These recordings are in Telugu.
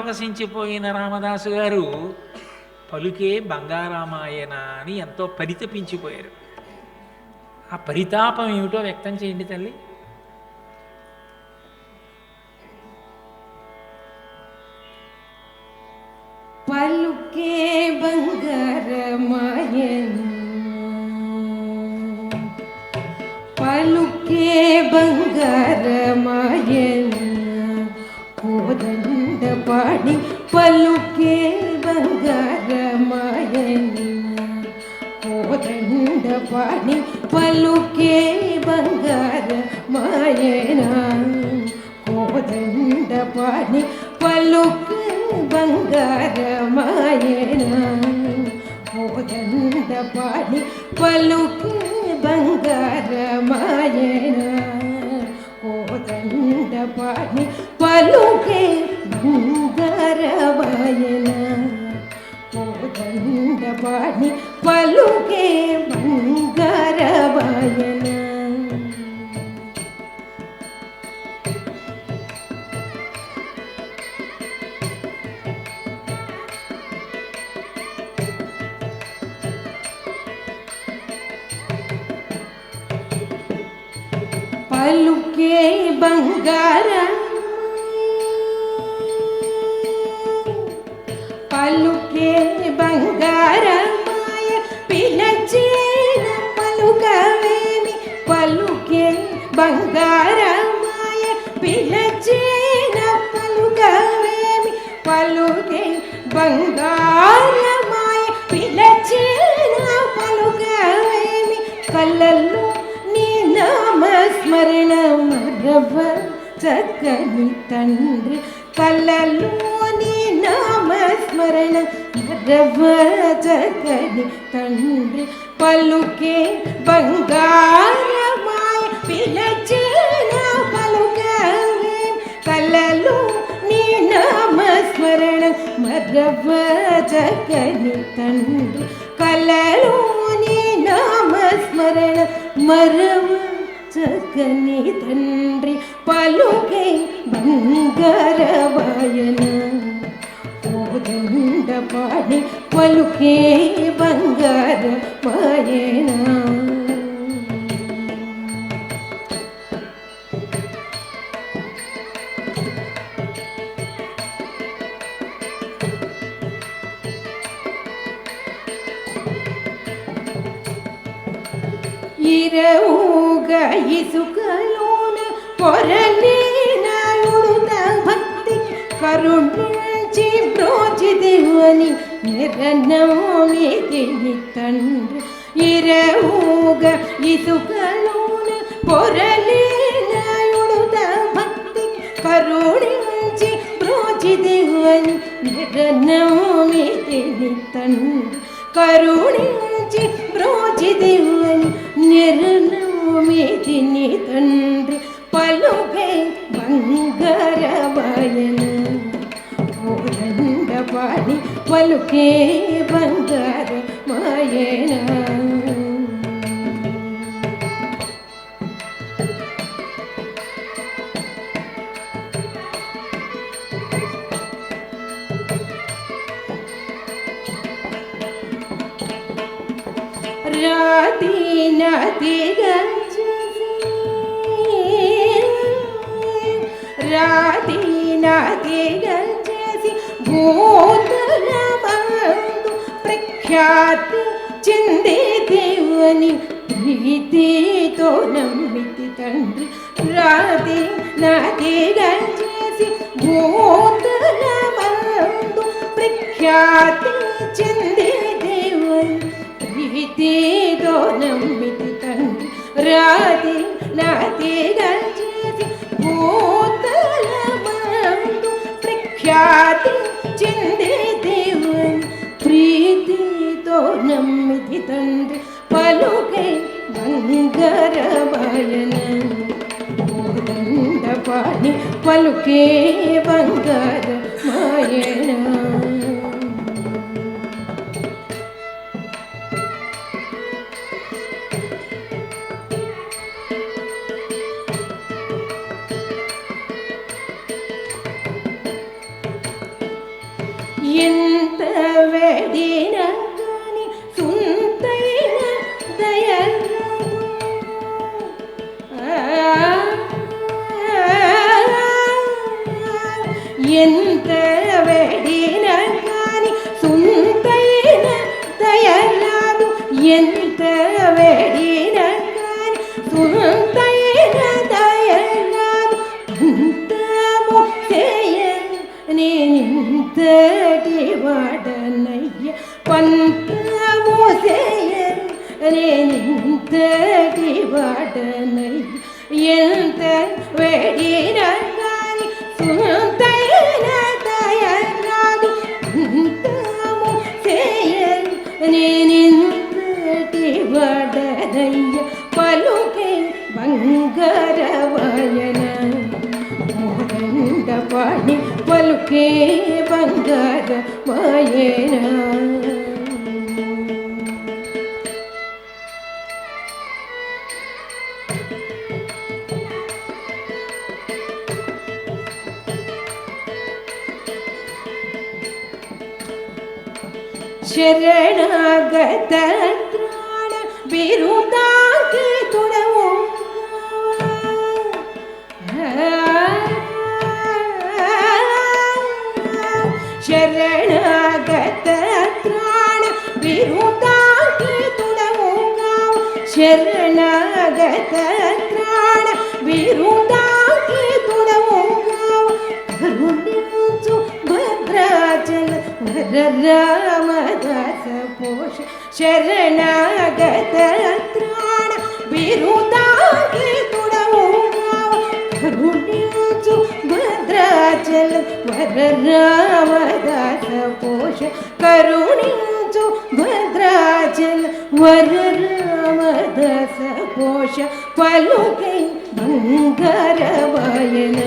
పరవశించిపోయిన రామదాసు గారు పలుకే బంగారామాయణ అని ఎంతో పరితపించిపోయారు. ఆ పరితాపం ఏమిటో వ్యక్తం చేయండి తల్లి. పలుకే బంగారమాయన, పలుకే బంగారమాయన, కోదండ పాడి పలుకే బంగారమాయన, కోదండ పాడి పలుకే బంగారమాయన, కోదండ పాడి పలుకే బంగారమాయన, కోదండ పాడి పలుకే బంగారమాయన, కోదండ పాడి పలుకే బంగారమాయన, కోదండ పాడి పలుకే బంగారమాయన. పలుకే బంగారం, పలుకే బంగారమాయ, పిలచిన పలుకవేమి, పలుకే బంగారమాయ, పిలచిన పలుకవేమి, పలుకే బంగారమాయ, పిలచిన పలుకవేమి, కళ్ళల్లో నీ నామస్మరణ మరవ చక్కని తండ్రి, కళ్ళల్లో నీ నామస్మరణ మరవ చక్కని తండ్రి, పలుకే బంగారమాయ, పిలచిన పలుకవేమి, కళ్ళల్లో నీ నామస్మరణ మరవ చక్కని తండ్రి, కళ్ళలో నీ నామస్మరణ మరవ చక్కని తండ్రి, పలుకే బంగారమాయన, కోదండ పాడి పలుకే బంగారమాయన. ఇరవుగా ఇసుకలోన పొరలిన ఉడుత భక్తి, కరుణించి బ్రోచిదివని నిరనమితిని తండ్రి, ఇరవుగా ఇసుకలోన పొరలిన ఉడుత భక్తి, కరుణించి బ్రోచిదివని నిరనమితిని తండ్రి, కరుణించి బ్రోచిదివని నిరనమితిని తండ్రి, పలుకే బంగారమాయన, కోదండ పాడి పలుకే బంగారమాయన. రాతి నదిగా చేసి, రాతి నదిగా చేసి, భూతలమందు ప్రఖ్యాతి చెందేదేవని ప్రీతితో నమ్మితి తండ్రి, రాతి నదిగా చేసి, భూతలమందు ప్రఖ్యాతి చెందేదేవని ప్రీతితో నమ్మితి తండ్రి, రాతి నాతిగా చేసి, భూతలమందు ప్రఖ్యాతి చెందేదేవని ప్రీతితో నమ్మితి తండ్రి, పలుకే బంగారమాయన, కోదండ పాడి పలుకే బంగారమాయన. నేనింతటి వాడనయ్య ఎంత వేడినా గాని సుంతైన దయరాదు ఇంతము చేయను నేనింతటి వాడనయ్య పలుకే బంగారవాయన మోదండపాణి పలుకే బంగారవాయన. ಶರಣಾಗತ ತ್ರಾಣ ಬಿರುದಾಗಿ ತುಡವು ಶರಣಾಗತ ತ್ರಾಣ ಬಿರುದಾಗಿ ತುಡವು ಶರಣಾಗತ ತ್ರಾಣ ಬಿರುದಾಗಿ ತುಡವು ಕರುಣಿಸು ಭದ್ರಾಚಲ ರಾಮದಾಸ ಪೋಷ ಶರಣಾಗತ ತ್ರಾಣ ಬಿರುದಾಗಿ ತುಡವು ಕರುಣಿಸು ಭದ್ರಾಚಲ ರಾಮದಾಸ ಪೋಷ ಕರುಣಿಸು ಭದ್ರಾಚಲ ರಾಮದಾಸ ಪೋಷ ಪಲುಕೆ ಬಂಗಾರವಾಯನ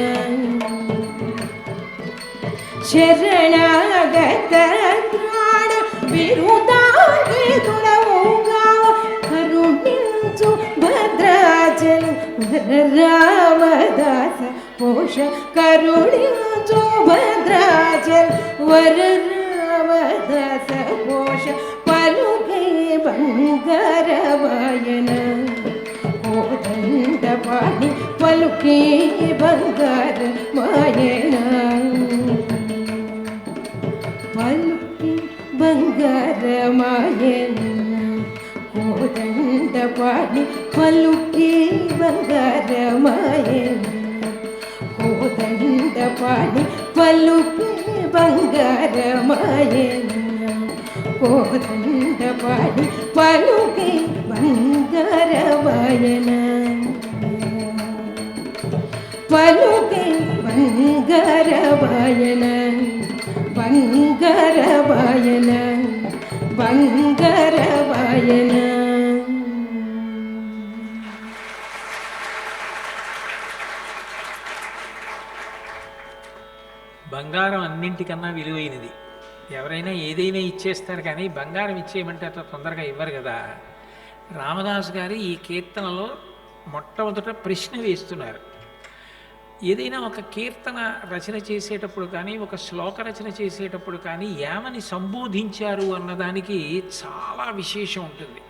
ಶರಣಾಗತ ತ್ರಾಣ ಬಿರುದಾಗಿ ತುಡವು ಕರುಣಿಸು ಭದ್ರಾಚಲ ರಾಮದಾಸ ಪೋಷ ಕರುಣಿಸು ಭದ್ರಾಚಲ ರಾಮದಾಸ ಪೋಷ ಪಲುಕೆ ಬಂಗಾರವಾಯನ కోదండపాణి పలుకే బంగారవాయన పలుకే బంగారమాయన కోదండపాణి పలుకే బంగారమాయన కోదండపాణి పలుకే బంగారమాయన కోదండపాణి పలుకే బంగారవాయన పలుకే బంగారవాయన బంగారవాయన బంగారవాయన. బంగారం అన్నింటికన్నా విలువైనది. ఎవరైనా ఏదైనా ఇచ్చేస్తారు, కానీ బంగారం ఇచ్చేయమంటే అంత తొందరగా ఇవ్వరు కదా. రామదాసు గారు ఈ కీర్తనలో మొట్టమొదట ప్రశ్న వేస్తున్నారు. ఏదైనా ఒక కీర్తన రచన చేసేటప్పుడు కానీ, ఒక శ్లోక రచన చేసేటప్పుడు కానీ ఏమని సంబోధించారు అన్నదానికి చాలా విశేషం ఉంటుంది.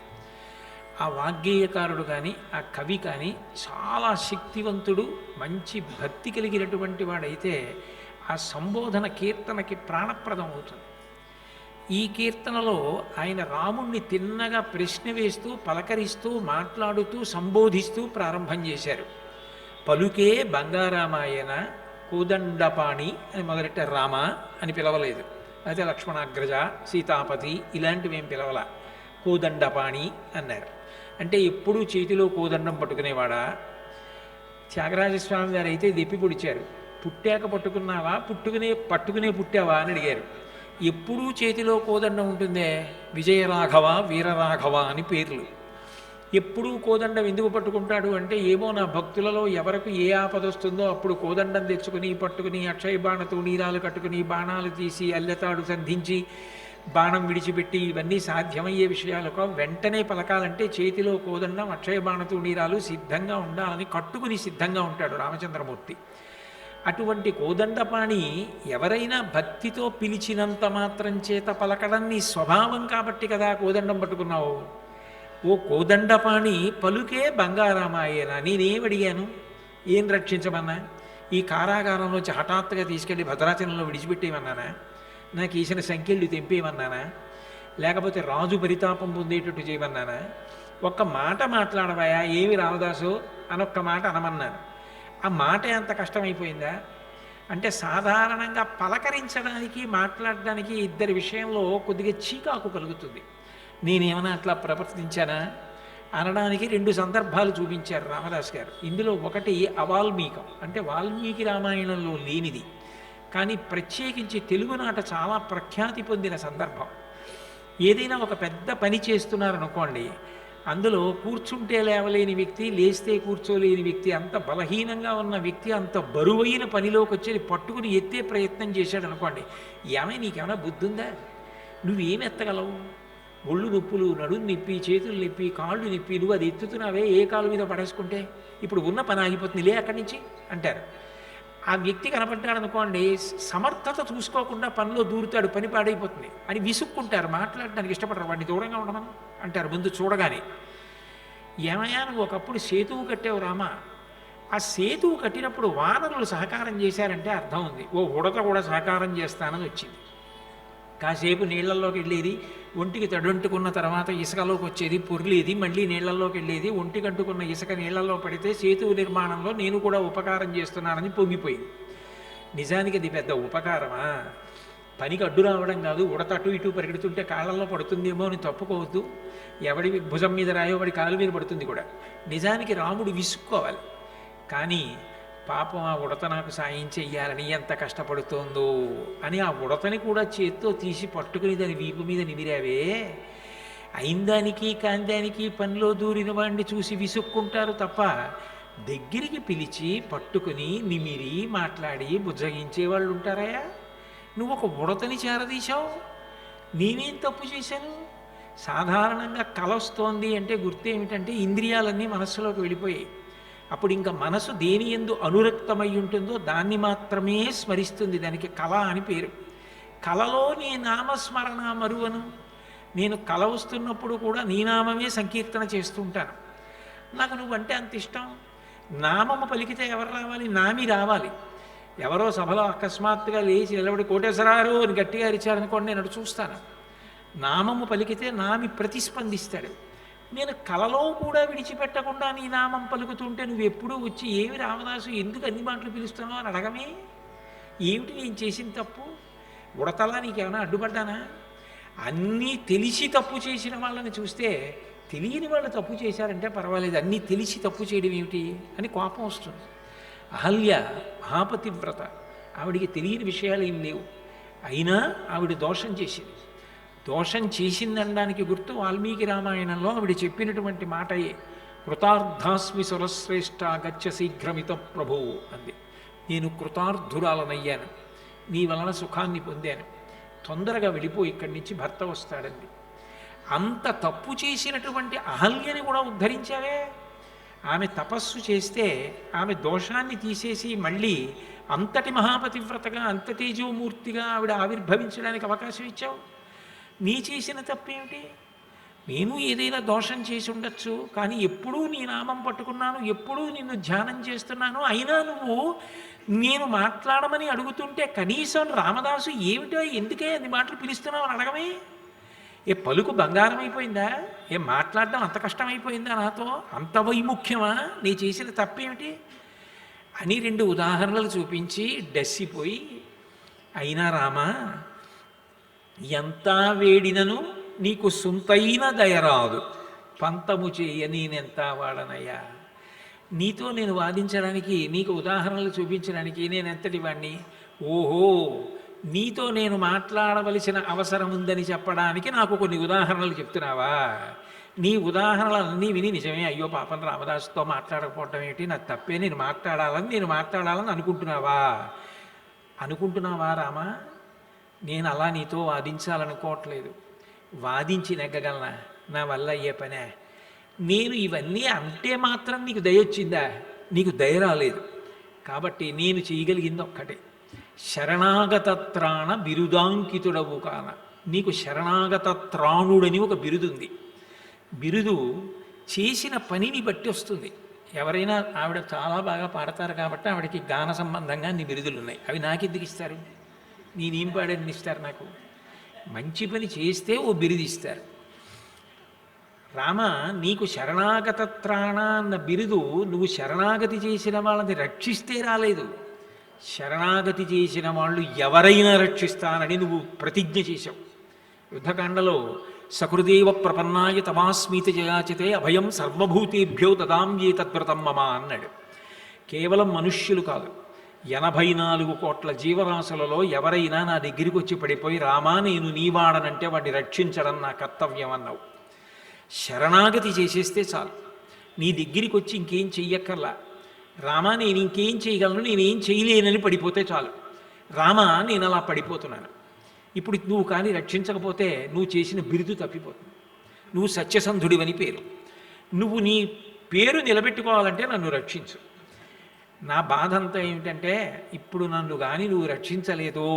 ఆ వాగ్గేయకారుడు కానీ, ఆ కవి కానీ చాలా శక్తివంతుడు, మంచి భక్తి కలిగినటువంటి వాడైతే ఆ సంబోధన కీర్తనకి ప్రాణప్రదం అవుతుంది. ఈ కీర్తనలో ఆయన రాముణ్ణి తిన్నగా ప్రశ్న వేస్తూ, పలకరిస్తూ, మాట్లాడుతూ, సంబోధిస్తూ ప్రారంభం చేశారు. పలుకే బంగారామాయన కోదండపాణి అని మొదలెట్టారు. రామ అని పిలవలేదు, అయితే లక్ష్మణాగ్రజ, సీతాపతి ఇలాంటివి ఏం పిలవల, కోదండపాణి అన్నారు. అంటే ఎప్పుడూ చేతిలో కోదండం పట్టుకునేవాడా? త్యాగరాజస్వామి గారు అయితే దెప్పి పొడిచారు. పుట్టాక పట్టుకున్నావా, పట్టుకునే పుట్టావా అని అడిగారు. ఎప్పుడూ చేతిలో కోదండం ఉంటుందే, విజయరాఘవ, వీరరాఘవ అని పేర్లు. ఎప్పుడూ కోదండం ఎందుకు పట్టుకుంటాడు అంటే, ఏమో నా భక్తులలో ఎవరికి ఏ ఆపద వస్తుందో అప్పుడు కోదండం తెచ్చుకుని పట్టుకుని అక్షయ బాణతో నీరాలు కట్టుకుని బాణాలు తీసి అల్లెతాడు సంధించి బాణం విడిచిపెట్టి ఇవన్నీ సాధ్యమయ్యే విషయాలకు వెంటనే పలకాలంటే చేతిలో కోదండం అక్షయ బాణతో నీరాలు సిద్ధంగా ఉండాలని కట్టుకుని సిద్ధంగా ఉంటాడు రామచంద్రమూర్తి. అటువంటి కోదండపాణి ఎవరైనా భక్తితో పిలిచినంత మాత్రం చేత పలకడం నీ స్వభావం కాబట్టి కదా కోదండం పట్టుకున్నావు. ఓ కోదండపాణి పలుకే బంగారామాయేనా, నేనేమడిగాను, ఏం రక్షించమన్నా? ఈ కారాగారంలోంచి హఠాత్తుగా తీసుకెళ్ళి భద్రాచలంలో విడిచిపెట్టేయమన్నానా? నాకు ఈసిన సంఖ్యలు తెంపేయమన్నానా? లేకపోతే రాజు పరితాపం పొందేటట్టు చేయమన్నానా? ఒక్క మాట మాట్లాడవాయా, ఏమి రామదాసు అనొక్క మాట అనమన్నాను. ఆ మాట ఎంత కష్టమైపోయిందా అంటే, సాధారణంగా పలకరించడానికి మాట్లాడడానికి ఇద్దరి విషయంలో కొద్దిగా చీకాకు కలుగుతుంది. నేనేమైనా అట్లా ప్రవర్తించానా? అనడానికి రెండు సందర్భాలు చూపించారు రామదాస్ గారు. ఇందులో ఒకటి అవాల్మీకం, అంటే వాల్మీకి రామాయణంలో లేనిది కానీ ప్రత్యేకించి తెలుగునాట చాలా ప్రఖ్యాతి పొందిన సందర్భం. ఏదైనా ఒక పెద్ద పని చేస్తున్నారనుకోండి, అందులో కూర్చుంటే లేవలేని వ్యక్తి, లేస్తే కూర్చోలేని వ్యక్తి, అంత బలహీనంగా ఉన్న వ్యక్తి అంత బరువైన పనిలోకి వచ్చేది పట్టుకుని ఎత్తే ప్రయత్నం చేశాడు అనుకోండి, నీకేమైనా బుద్ధి ఉందా, నువ్వేమి ఎత్తగలవు, ఒళ్ళు నొప్పులు, నడుము నొప్పి, చేతులు నొప్పి, కాళ్ళు నొప్పి, నువ్వు అది ఎత్తుతున్నావే, ఏ కాలు మీద పడేసుకుంటే ఇప్పుడు ఉన్న పని ఆగిపోతుంది, లే అక్కడి నుంచి అంటారు. ఆ వ్యక్తి కనపడ్డాడు అనుకోండి, సమర్థత చూసుకోకుండా పనిలో దూరుతాడు, పని పాడైపోతుంది అని విసుక్కుంటారు, మాట్లాడడానికి ఇష్టపడరు, వాడిని దూరంగా ఉండమని అంటారు ముందు చూడగానే. నువ్వు ఒకప్పుడు సేతువు కట్టావు రామా, ఆ సేతువు కట్టినప్పుడు వానరులు సహకారం చేశారంటే అర్థం ఉంది, ఓ ఉడత కూడా సహకారం చేస్తానని వచ్చింది. కాసేపు నీళ్లలోకి వెళ్ళేది, ఒంటికి తడంటుకున్న తర్వాత ఇసుకలోకి వచ్చేది, పొర్లేది, మళ్ళీ నీళ్లలోకి వెళ్ళేది, ఒంటికంటుకున్న ఇసుక నీళ్లలో పడితే సేతువు నిర్మాణంలో నేను కూడా ఉపకారం చేస్తున్నానని పొంగిపోయింది. నిజానికి అది పెద్ద ఉపకారమా? పనికి అడ్డు రావడం కాదు, ఉడత అటు ఇటు పరిగెడుతుంటే కాళ్ళల్లో పడుతుందేమో అని తప్పుకోవద్దు, ఎవడి భుజం మీద రాయో వాడి కాలు మీద పడుతుంది కూడా. నిజానికి రాముడు విసుక్కోవాలి, కానీ పాపం ఆ ఉడత నాకు సాయం చెయ్యాలని ఎంత కష్టపడుతోందో అని ఆ ఉడతని కూడా చేత్తో తీసి పట్టుకుని దాని వీపు మీద నిమిరావే, అయిందానికి కాందానికి పనిలో దూరిన వాడిని చూసి విసుక్కుంటారు తప్ప దగ్గరికి పిలిచి పట్టుకుని నిమిరి మాట్లాడి బుజ్జగించే వాళ్ళు ఉంటారయా? నువ్వు ఒక ఉడతని చేరదీశావు, నేనేం తప్పు చేశాను? సాధారణంగా కల వస్తోంది అంటే గుర్తు ఏమిటంటే ఇంద్రియాలన్నీ మనస్సులోకి వెళ్ళిపోయాయి. అప్పుడు ఇంకా మనసు దేని యందు అనురక్తమై ఉంటుందో దాన్ని మాత్రమే స్మరిస్తుంది, దానికి కళ అని పేరు. కళలో నీ నామస్మరణ మరువను, నేను కళ వస్తున్నప్పుడు కూడా నీ నామమే సంకీర్తన చేస్తుంటాను. నాకు నువ్వంటే అంత ఇష్టం. నామము పలికితే ఎవరు రావాలి? నామి రావాలి. ఎవరో సభలో అకస్మాత్తుగా లేచి నిలబడి కోటేశ్వరారు అని గట్టిగా అరిచారనుకోండి, నేను అటు చూస్తాను. నామము పలికితే నామి ప్రతిస్పందిస్తాడు. నేను కలలో కూడా విడిచిపెట్టకుండా నీ నామం పలుకుతుంటే నువ్వు ఎప్పుడూ వచ్చి ఏమి రామదాసు ఎందుకు అన్ని మాటలు పిలుస్తున్నావు అని అడగమే? ఏమిటి నేను చేసిన తప్పు? ఉడతలా నీకేమైనా అడ్డుపడ్డానా? అన్నీ తెలిసి తప్పు చేసిన వాళ్ళని చూస్తే తెలియని వాళ్ళు తప్పు చేశారంటే పర్వాలేదు, అన్నీ తెలిసి తప్పు చేయడం ఏమిటి అని కోపం వస్తుంది. అహల్య మహాపతివ్రత, ఆవిడికి తెలియని విషయాలు ఏం లేవు, అయినా ఆవిడ దోషం చేసింది. దోషం చేసిందనడానికి గుర్తు వాల్మీకి రామాయణంలో ఆవిడ చెప్పినటువంటి మాటయే, కృతార్థాస్మి సురశ్రేష్ఠ గచ్చ శీఘ్రమిత ప్రభువు అంది. నేను కృతార్థురాలనయ్యాను, నీ వలన సుఖాన్ని పొందాను, తొందరగా వెళ్ళిపో, ఇక్కడి నుంచి భర్త వస్తాడంది. అంత తప్పు చేసినటువంటి అహల్యని కూడా ఉద్ధరించావే. ఆమె తపస్సు చేస్తే ఆమె దోషాన్ని తీసేసి మళ్ళీ అంతటి మహాపతివ్రతగా అంత తేజోమూర్తిగా ఆవిడ ఆవిర్భవించడానికి అవకాశం ఇచ్చావు. నీ చేసిన తప్పేమిటి? నేను ఏదైనా దోషం చేసి ఉండొచ్చు, కానీ ఎప్పుడూ నీ నామం పట్టుకున్నాను, ఎప్పుడూ నిన్ను ధ్యానం చేస్తున్నాను, అయినా నువ్వు నేను మాట్లాడమని అడుగుతుంటే కనీసం రామదాసు ఏమిటో ఎందుకే అన్ని మాటలు పిలుస్తున్నావు అని అడగమే? ఏ పలుకు బంగారం అయిపోయిందా? ఏం మాట్లాడడం అంత కష్టమైపోయిందా? నాతో అంత వైముఖ్యమా? నీ చేసిన తప్పేమిటి అని రెండు ఉదాహరణలు చూపించి డస్సిపోయి, అయినా రామా ఎంత వేడినను నీకు సుంతైన దయరాదు, పంతము చేయ నేనెంత వాడనయ్యా. నీతో నేను వాదించడానికి, నీకు ఉదాహరణలు చూపించడానికి నేను ఎంతటి వాణ్ణి? ఓహో, నీతో నేను మాట్లాడవలసిన అవసరం ఉందని చెప్పడానికి నాకు కొన్ని ఉదాహరణలు చెప్తున్నావా? నీ ఉదాహరణలన్నీ విని నిజమే, అయ్యో పాపం రామదాసుతో మాట్లాడకపోవటం ఏంటి, నాకు తప్పే, నేను మాట్లాడాలని అనుకుంటున్నావా రామా? నేను అలా నీతో వాదించాలనుకోవట్లేదు, వాదించి నెగ్గగలనా? నా వల్ల అయ్యే పనే. నేను ఇవన్నీ అంటే మాత్రం నీకు దయ వచ్చిందా? నీకు దయ రాలేదు. కాబట్టి నేను చేయగలిగింది ఒక్కటే, శరణాగత త్రాణ బిరుదాంకితుడవు కాన. నీకు శరణాగత త్రాణుడని ఒక బిరుదుంది. బిరుదు చేసిన పనిని బట్టి వస్తుంది. ఎవరైనా, ఆవిడ చాలా బాగా పాడతారు కాబట్టి ఆవిడకి గాన సంబంధంగా అన్ని బిరుదులు ఉన్నాయి, అవి నాకెందుకు ఇస్తారు? నేనేం పాడని ఇస్తారు నాకు? మంచి పని చేస్తే ఓ బిరుదు ఇస్తారు. రామ, నీకు శరణాగత త్రాణ అన్న బిరుదు నువ్వు శరణాగతి చేసిన వాళ్ళని రక్షిస్తే రాలేదు. శరణాగతి చేసిన వాళ్ళు ఎవరైనా రక్షిస్తానని నువ్వు ప్రతిజ్ఞ చేశావు. యుద్ధకాండలో సకృదేవ ప్రపన్నాయ తమాస్మీతి జయాచితే అభయం సర్వభూతేభ్యో దదామ్యే తద్వ్రతం మమ అన్నాడు. కేవలం మనుష్యులు కాదు, 84 కోట్ల జీవరాశులలో ఎవరైనా నా దగ్గరికి వచ్చి పడిపోయి రామా నేను నీవాడనంటే వాడిని రక్షించడం నా కర్తవ్యం అన్నావు. శరణాగతి చేసేస్తే చాలు, నీ దగ్గరికి వచ్చి ఇంకేం చెయ్యక్కర్లా. రామా నేను ఇంకేం చేయగలను, నేనేం చేయలేనని పడిపోతే చాలు. రామా నేను అలా పడిపోతున్నాను. ఇప్పుడు నువ్వు కానీ రక్షించకపోతే నువ్వు చేసిన బిరుదు తప్పిపోతుంది. నువ్వు సత్యసంధుడివని పేరు. నువ్వు నీ పేరు నిలబెట్టుకోవాలంటే నన్ను రక్షించు. నా బాధ అంతా ఏమిటంటే ఇప్పుడు నన్ను కానీ నువ్వు రక్షించలేదో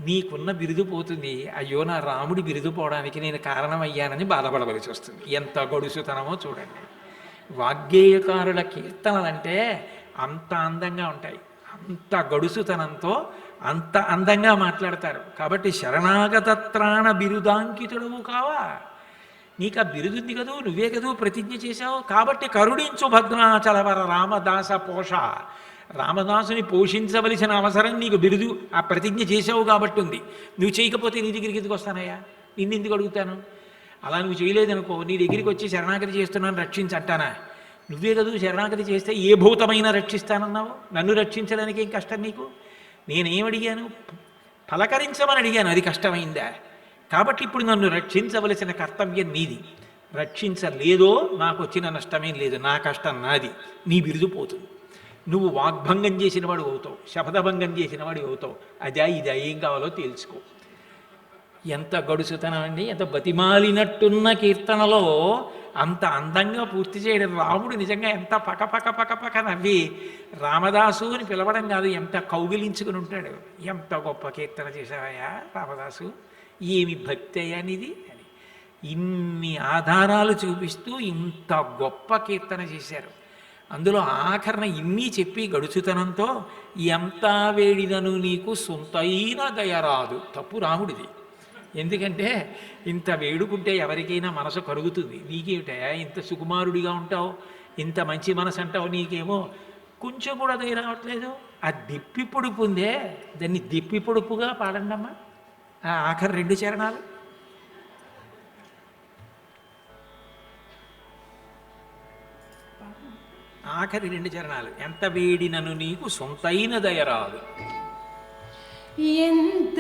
నీకున్న బిరుదు పోతుంది. అయ్యో నా రాముడి బిరుదు పోవడానికి నేను కారణమయ్యానని బాధపడవలసి వస్తుంది. ఎంత గొడుసుతనమో చూడండి. వాగ్గేయకారుల కీర్తనలంటే అంత అందంగా ఉంటాయి, అంత గడుసుతనంతో అంత అందంగా మాట్లాడతారు. కాబట్టి శరణాగత త్రాణ బిరుదాంకితుడవు కావా, నీకు ఆ బిరుదుంది కదూ, నువ్వే కదూ ప్రతిజ్ఞ చేశావు. కాబట్టి కరుణించు భద్రాచలవర రామదాస పోష, రామదాసుని పోషించవలసిన అవసరం నీకు బిరుదు ఆ ప్రతిజ్ఞ చేసావు కాబట్టి ఉంది. నువ్వు చేయకపోతే నీ దగ్గరికి ఎందుకు వస్తానయ్యా, నిన్నెందుకు అడుగుతాను. అలా నువ్వు చేయలేదనుకో నీ దగ్గరికి వచ్చి శరణాగతి చేస్తున్నాను రక్షించంటానా. నువ్వే కదూ శరణాగతి చేస్తే ఏ భూతమైనా రక్షిస్తానన్నావు. నన్ను రక్షించడానికి ఏం కష్టం నీకు. నేనేమడిగాను, పలకరించమని అడిగాను, అది కష్టమైందా. కాబట్టి ఇప్పుడు నన్ను రక్షించవలసిన కర్తవ్యం నీది. రక్షించలేదో నాకు వచ్చిన నష్టమేం లేదు, నా కష్టం నాది, నీ బిరుదు పోతుంది. నువ్వు వాగ్భంగం చేసిన వాడు అవుతావు, శపథభంగం చేసిన వాడు అవుతావు. అదా ఇదా ఏం కావాలో తెలుసుకో. ఎంత గడుసుతనం అండి, ఎంత బతిమాలినట్టున్న కీర్తనలో అంత అందంగా పూర్తి చేయడం. రాముడు నిజంగా ఎంత పకపక పకపక నవ్వి రామదాసు అని పిలవడం కాదు, ఎంత కౌగిలించుకుని ఉంటాడు. ఎంత గొప్ప కీర్తన చేశావయ్యా రామదాసు, ఏమి భక్తి అయ్యా నీది అని ఇన్ని ఆధారాలు చూపిస్తూ ఇంత గొప్ప కీర్తన చేశారు. అందులో ఆఖరణ ఇన్ని చెప్పి గడుచుతనంతో ఎంత వేడినను నీకు సొంతైన దయరాదు. తప్పు రాముడిది. ఎందుకంటే ఇంత వేడుకుంటే ఎవరికైనా మనసు కరుగుతుంది. నీకేమిటయా ఇంత సుకుమారుడిగా ఉంటావు, ఇంత మంచి మనసు అంటావు, నీకేమో కొంచెం కూడా దయ రావట్లేదు. ఆ దిప్పి పొడుపు ఉందే, దాన్ని దిప్పి పొడుపుగా పాడండమ్మా. ఆ ఆఖరి 2 చరణాలు. ఆఖరి 2 చరణాలు. ఎంత వేడినను నీకు సొంతైన దయరాదు. ఎంత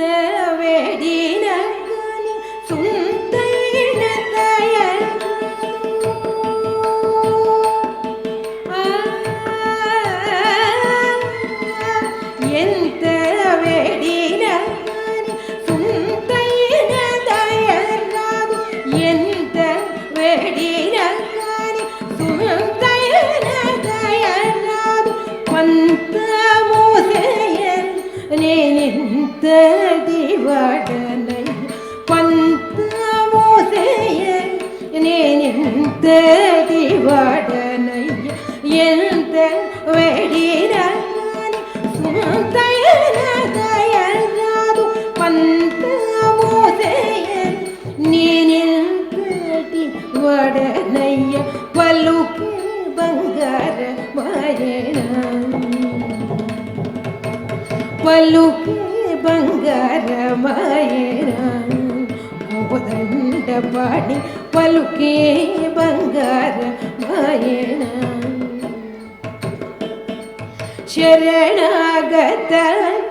వేడిన సొంతైన దయరాదు. ఎంత వేడిన సొంతైన దయరాదు. ఎంత వేడిన సొంతైన దయరాదు. కొంత మోసేయ నేనెంతటి వాడనయ్య, కొంత మోసేయ నేనెంతటి వాడనయ్య. ఎంత వేడిన సొంతైన దయరాదు. కొంత మోసేయ నేనెంతటి వాడనయ్య. పలుకే బంగారమాయెనా, పలుకే బంగారమాయెనా. కోదండ పాడి పలుకే బంగారమాయెనా. శరణాగత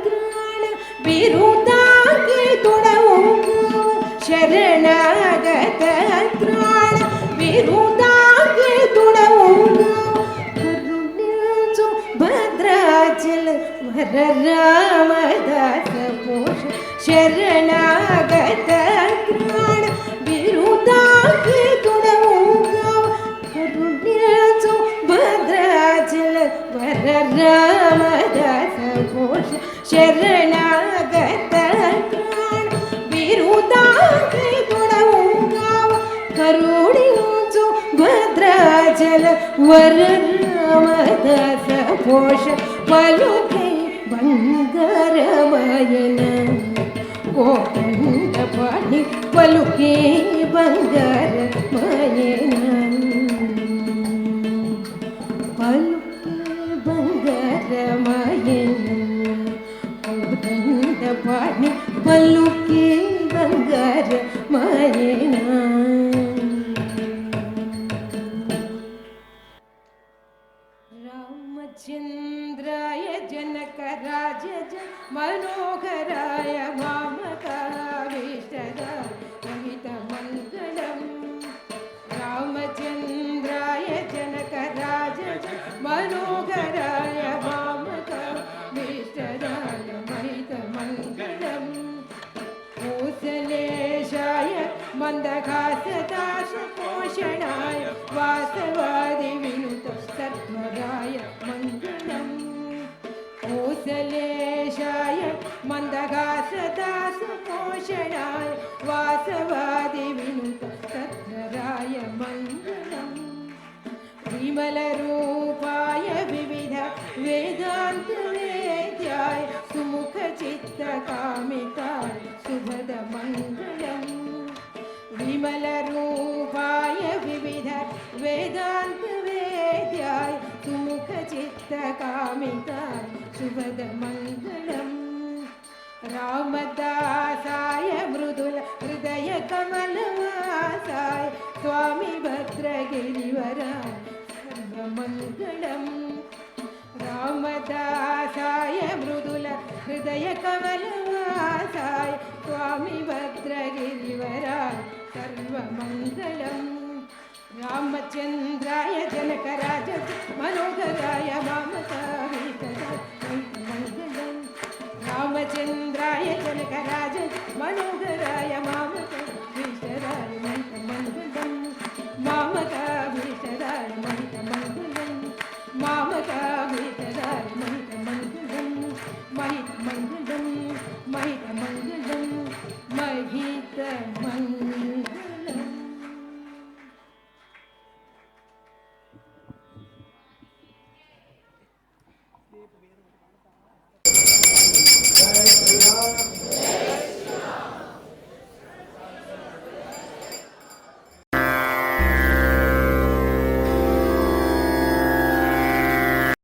త్రాణ బిరుదాంకితుడవు, శరణాగత త్రాణ బిరుదాంకితుడవు. కరుణించు భద్రాచల వర రామదాస పోష, శరణాగత త్రాణ బిరుదాంకితుడవు. కరుణించు భద్రాచల వర రామదాస పోష, శరణాగత త్రాణ బిరుదాంకితుడవు. కరుణించు భద్రాచల వర రామదాస పోష, పలుకే బంగారమాయెనా. కోదండ పాడి పలుకే బంగారమాయెనా. పలుకే బంగారమాయెనా. కోదండ పాడి పలుకే బంగారమాయెనా. रामचन्द्राय जनकराजज मनोहराय मामकाभीष्टदाय महितमङ्गलम् रामचन्द्राय जनकराजज मनोहराय मामकाभीष्टदाय महितमङ्गलम् कौसलेशाय मन्दहासदाशपोषणाय वासवादिविनुत सत्वराय मङ्गलम् कौसलेशाय मन्दहासदासपोषणाय वासवादिविनुत सत्वराय मङ्गलम् विमलरूपाय विविध वेदान्तवेद्याय सुमुखचित्तकामिताय शुभदमङ्गलम् विमलरूपाय विविध वेदान्तवेद्याय सुमुखचित्तकामिताय शुभदमङ्गलम् रामदासाय मृदुल हृदय कमलवासाय स्वामी भद्रगिरिवराय सर्वमङ्गलम् रामदासाय मृदुल हृदय कमलवासाय स्वामी भद्रगिरिवराय सर्वमङ्गलम् रामचन्द्राय जनकराज मनोहराय मामकाभीष्टदाय मङ्गलम् रामचन्द्राय जनकराज मनोहराय मामकाभीष्टदाय